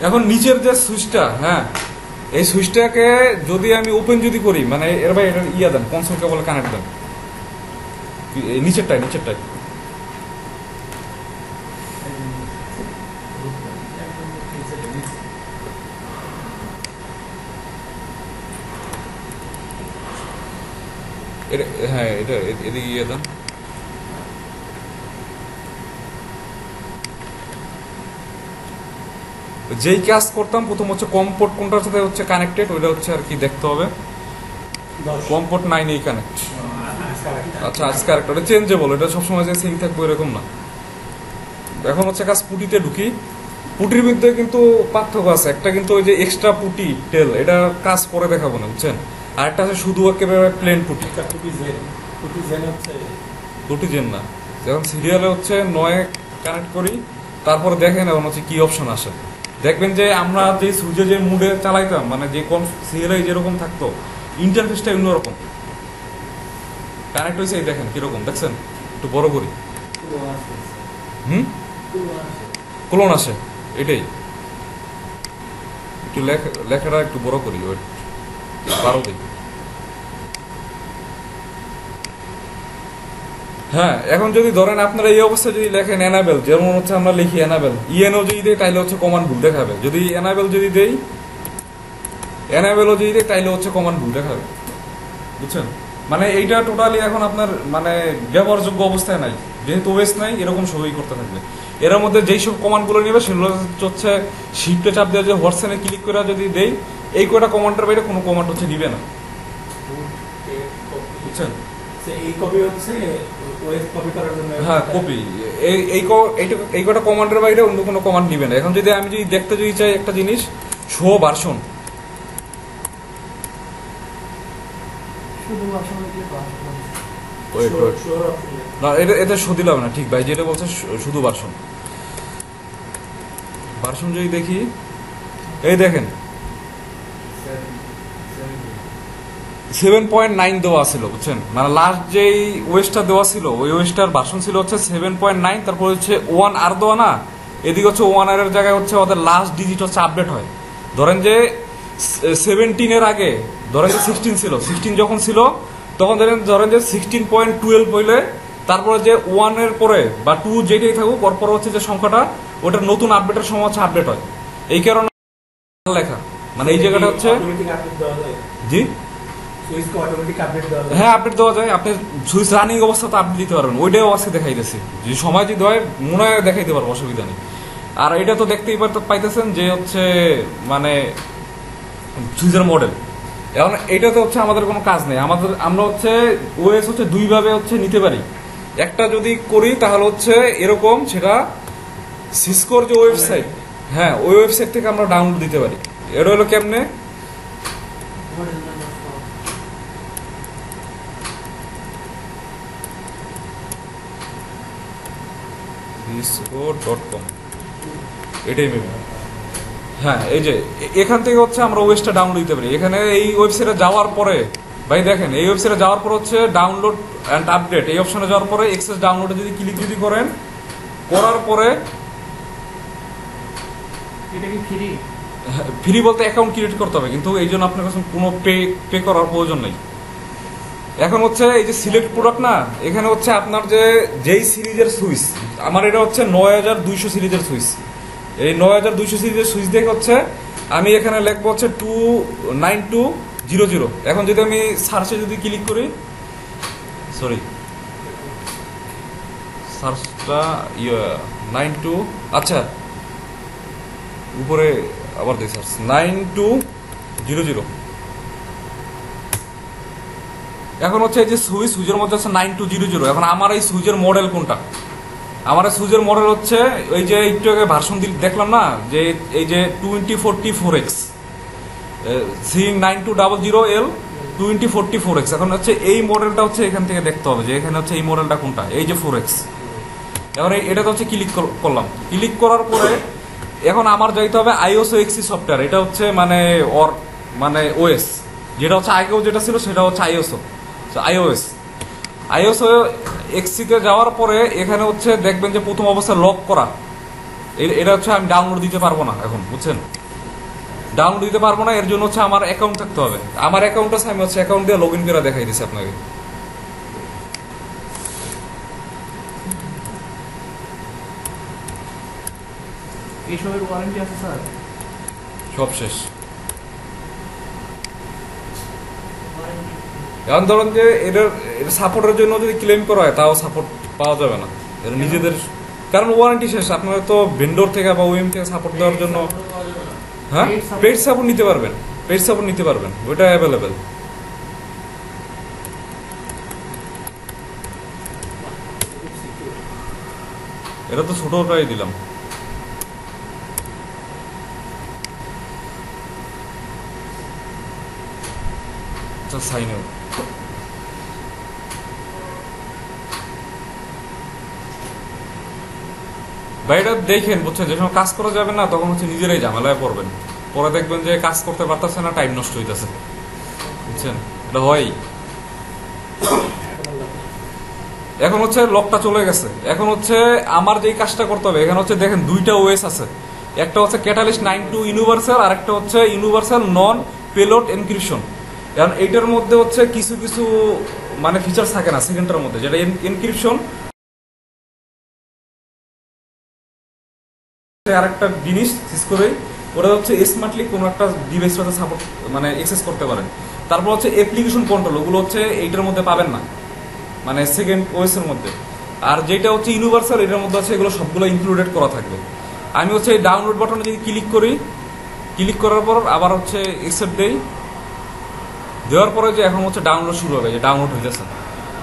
এখন নিচের যে সুইচটা, হ্যাঁ এই সুইচটাকে যদি আমি ওপেন যদি করি, মানে এর ভাই এটা ইয়া দেন, কনসোল কেবল কানেক্ট দেন, এই নিচেরটাই হ্যাঁ এটা এদিকে ইয়ে দেন। যেই কাজ করতাম প্রথম হচ্ছে কম পোর্ট কোনটার সাথে হচ্ছে কানেক্টেড, ওইটা হচ্ছে আর কি দেখতে হবে। কম পোর্ট 9 এই কানেক্ট। আচ্ছা আজকে আরেকটা, ওটা চেঞ্জেবল, এটা সবসময় যে সিং থাকবে এরকম না। এখন হচ্ছে কাজ পুটিতে ঢুকি। পুটির মধ্যে কিন্তু পার্থক্য আছে, একটা কিন্তু ওই যে এক্সট্রা পুটি টেল, এটা কাজ পরে দেখাবো না বুঝছেন। আর একটা আছে শুধু একেবারে প্লেন পুটি। দুটি জেন না, যখন সিরিয়ালে হচ্ছে 9 কানেক্ট করি, তারপরে দেখেন এখন হচ্ছে কি অপশন আসে। দেখবেন যে আমরা যে সুইচে যে মুডে চালাইতাম, মানে যে কোন সিরিয়ালে যেরকম থাকতো, ইন্টারফেসটা অন্যরকম কানেক্ট হয়েছে। এই দেখেন কিরকম, দেখছেন? একটু বড় করি, ক্লোন আসে, এটাই। একটু লেখাটা একটু বড় করি, ওই 12 দিই। হ্যাঁ এখন যদি ধরেন আপনারা এই অবস্থায় যদি লেখেন এনাবেল, যেমন হচ্ছে আমরা লিখি এনাবেল, ইএনও যদি দেয় তাইলে হচ্ছে কমান্ড ভুল দেখাবে। যদি এনাবেল যদি দেই, এনাবেলও যদি দেয় তাইলে হচ্ছে কমান্ড ভুল দেখাবে, বুঝছেন? মানে এইটা টোটালি এখন আপনার মানে ব্যবহারযোগ্য অবস্থায় নাই, যেহেতু ওয়েস নাই, এরকম সবই করতে থাকবে। এর মধ্যে যেই সব কমান্ডগুলো নেবে সেগুলো হচ্ছে শিফটে চাপ দেওয়া, যে হোয়াটসঅ্যাপে ক্লিক করে যদি দেই, এই কয়টা কমান্ডের বাইরে কোনো কমান্ড হচ্ছে নিবে না, বুঝছেন? হ্যাঁ কপি, এই কটা কমান্ডের বাইরে অন্য কোনো কমান্ড নিবে না। এখন যদি আমি যদি দেখতে যদি চাই একটা জিনিস, শো ভার্সন, না এটা শো দিলাম না, ঠিক ভাই যেটা বলছে শুধু ভার্সন যদি দেখি, এই দেখেন 7.9 দেওয়া ছিল, বুঝছেন? মানে লাস্ট যেই ওয়েস্টটা দেওয়া ছিল, ওই ওয়েস্টার ভার্সন ছিল হচ্ছে 7.9, তারপর হচ্ছে 1 আর দেওয়া না, এদিকে হচ্ছে 1 আর এর জায়গায় হচ্ছে ওদের লাস্ট ডিজিট হচ্ছে আপডেট হয়। ধরেন যে 17 এর আগে ধরেন যে 16 ছিল, 16 যখন ছিল তখন ধরেন যে 16.12 হইলে তারপরে যে 1 এর পরে বা 2 যেটাই থাকুক, পর হচ্ছে যে সংখ্যাটা ওটার নতুন আপডেটের সময় হচ্ছে আপডেট হয়। এই কারণে লেখা, মানে এই জায়গাটা হচ্ছে জি হ্যাঁ আপডেট দেওয়া যায়। আপনি সুইচ রানিং অবস্থাতে আপডেট দিতে পারবেন, ওইটাও আজকে দেখাইতেছি, যে সময় যদি হয় মনে হয় দেখাইতে পারবো, অসুবিধা নেই। আর এটা তো দেখতেই পাইতেছেন যে হচ্ছে মানে সুইচের মডেল। এখন এইটাতে হচ্ছে আমাদের কোনো কাজ নেই, আমরা হচ্ছে ওএস হচ্ছে দুইভাবে হচ্ছে নিতে পারি। একটা যদি করি তাহলে হচ্ছে এরকম, সেটা সিসকোর যে ওয়েবসাইট, হ্যাঁ ওই ওয়েবসাইট থেকে আমরা ডাউনলোড দিতে পারি। এটা হলো কেমনে, cisco.com, এটাই মেবি। হ্যাঁ এই যে এখান থেকে হচ্ছে আমরা ওয়েবসাইটটা ডাউনলোড দিতে পারি। এখানে এই ওয়েবসাইটে যাওয়ার পরে ভাই দেখেন, এই ওয়েবসাইটে যাওয়ার পর হচ্ছে ডাউনলোড অ্যান্ড আপডেট, এই অপশনে যাওয়ার পরে এক্সেস ডাউনলোডে যদি ক্লিক যদি করেন, করার পরে ফ্রি বলতে অ্যাকাউন্ট ক্রিয়েট করতে হবে, কিন্তু এই জন্য আপনার কাছে কোনো পে করার প্রয়োজন নেই। এখন হচ্ছে এই যে সিলেক্ট প্রোডাক্ট না, এখানে হচ্ছে আপনার যেই সিরিজের সুইচ, আমার এটা হচ্ছে 9200 সিরিজের সুইচ। এই 9200 সিরিজের সুইচ দেখে হচ্ছে আমি এখানে লিখবো হচ্ছে 29200। এখন যদি আমি সার্চে যদি ক্লিক করি, সরি সার্চটা 92, আচ্ছা উপরে আবার দিই সার্চ 9200। এখন হচ্ছে এই যে সুইচের মধ্যে হচ্ছে 9200। এখন আমার এই সুইচের মডেল কোনটা? আমার এই সুইচের মডেল হচ্ছে ওই যে একটু আগে ভার্সন দেখলাম না, যে এই যে 2044X C9200L 2044X। এখন হচ্ছে এই মডেলটা হচ্ছে এখান থেকে দেখতে হবে যে এখানে হচ্ছে এই মডেলটা কোনটা, এই যে 4X। এবার এটাতে হচ্ছে ক্লিক করলাম, ক্লিক করার পরে এখন আমার যাইতে হবে আইওএস এক্সি সফটওয়্যার, এটা হচ্ছে মানে ওএস, যেটা হচ্ছে আগেও যেটা ছিল সেটা হচ্ছে আইওএস এক্সিতে যাওয়ার পরে এখানে হচ্ছে দেখবেন যে প্রথম অবস্থায় লক করা, এটা হচ্ছে আমি ডাউনলোড দিতে পারবো না এখন, বুঝছেন? ডাউনলোড দিতে পারবো না, এর জন্য হচ্ছে আমার অ্যাকাউন্ট থাকতে হবে। আমার অ্যাকাউন্ট আছে, আমি হচ্ছে অ্যাকাউন্ট দিয়ে লগ ইন করে দেখাই দিচ্ছি আপনাকে। এইসবের ওয়ারেন্টি আছে স্যার? সব শেষ। এখন ধরুন যে এটার সাপোর্টের জন্য যদি ক্লেম করা হয় তাও সাপোর্ট পাওয়া যাবে না, এটা নিজেদের, কারণ ওয়ারেন্টি শেষ। আপনারা তো ভেন্ডর থেকে বা ওএম থেকে সাপোর্ট দেওয়ার জন্য, হ্যাঁ, পেড সাপোর্ট নিতে পারবেন, পেড সাপোর্ট নিতে পারবেন, ওইটা অ্যাভেলেবেল। এটা তো ছোটটাই দিলাম। আচ্ছা, সাইন আউট। ভাই এটা দেখেন, বুঝছেন, যে সময় কাজ করা যাবে না তখন হচ্ছে নিজেরাই ঝামেলায় পড়বেন, পরে দেখবেন যে কাজ করতে পারতেছে না, টাইম নষ্ট হইতেছে, বুঝছেন? এটা হয়। এখন হচ্ছে লকটা চলে গেছে, এখন হচ্ছে আমার যেই কাজটা করতে হবে, এখানে হচ্ছে দেখেন দুইটা ওএস আছে, একটা হচ্ছে ক্যাটালিস্ট 9.2 ইউনিভার্সাল আর একটা হচ্ছে ইউনিভার্সাল নন পেলোড এনক্রিপশন। কারণ এইটার মধ্যে হচ্ছে কিছু কিছু মানে ফিচার্স থাকে না সেকেন্ডটার মধ্যে, যেটা এনক্রিপশন। আরেকটা জিনিস সিসকোরে ওরা হচ্ছে স্মার্টলি কোনো একটা ডিভাইস সাথে সাপোর্ট মানে অ্যাক্সেস করতে পারেন। তারপর হচ্ছে অ্যাপ্লিকেশন কন্ট্রোল, ওগুলো হচ্ছে এইটার মধ্যে পাবেন না, মানে সেকেন্ড ওএস এর মধ্যে। আর যেটা হচ্ছে ইউনিভার্সাল, এটার মধ্যে আছে এগুলো সবগুলো ইনক্লুডেড করা থাকবে। আমি হচ্ছে এই ডাউনলোড বাটনে যদি ক্লিক করি, ক্লিক করার পর আবার হচ্ছে অ্যাকসেপ্ট দেই, দেওয়ার পরে যে এখন হচ্ছে ডাউনলোড শুরু হবে, যে ডাউনলোড হইতেছে।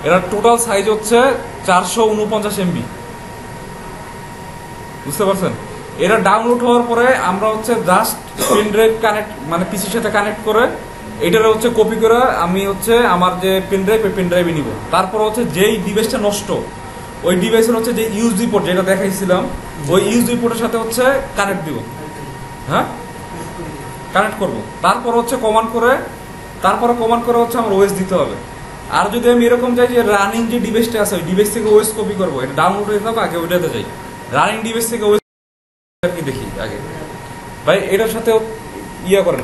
এটার টোটাল সাইজ হচ্ছে 449 MB, বুঝতে পারছেন? এটা ডাউনলোড হওয়ার পরে আমরা হচ্ছে জাস্ট পেন ড্রাইভ কানেক্ট, মানে পিসির সাথে কানেক্ট করে এটার হচ্ছে কপি করে আমি হচ্ছে আমার যে পেন ড্রাইভ, ওই পেন ড্রাইভে নিব। তারপর হচ্ছে যেই ডিভাইসটা নষ্ট, ওই ডিভাইসের হচ্ছে যে ইউএসবি পোর্ট যেটা দেখাইছিলাম, ওই ইউএসবি পোর্টের সাথে হচ্ছে কানেক্ট দিব, হ্যাঁ, কানেক্ট করব। তারপর হচ্ছে কমান্ড করে হচ্ছে আমার ওএস দিতে হবে। আর যদি আমি এরকম চাই যে রানিং যে ডিভাইসটা আছে, ওই ডিভাইস থেকে ওএস কপি করবো, এটা ডাউনলোড হয়ে যাবে, আগে ওইটাতে যাই, রানিং ডিভাইস থেকে ওএস দেখি আগে। ভাই এটার সাথে ইয়া করেন।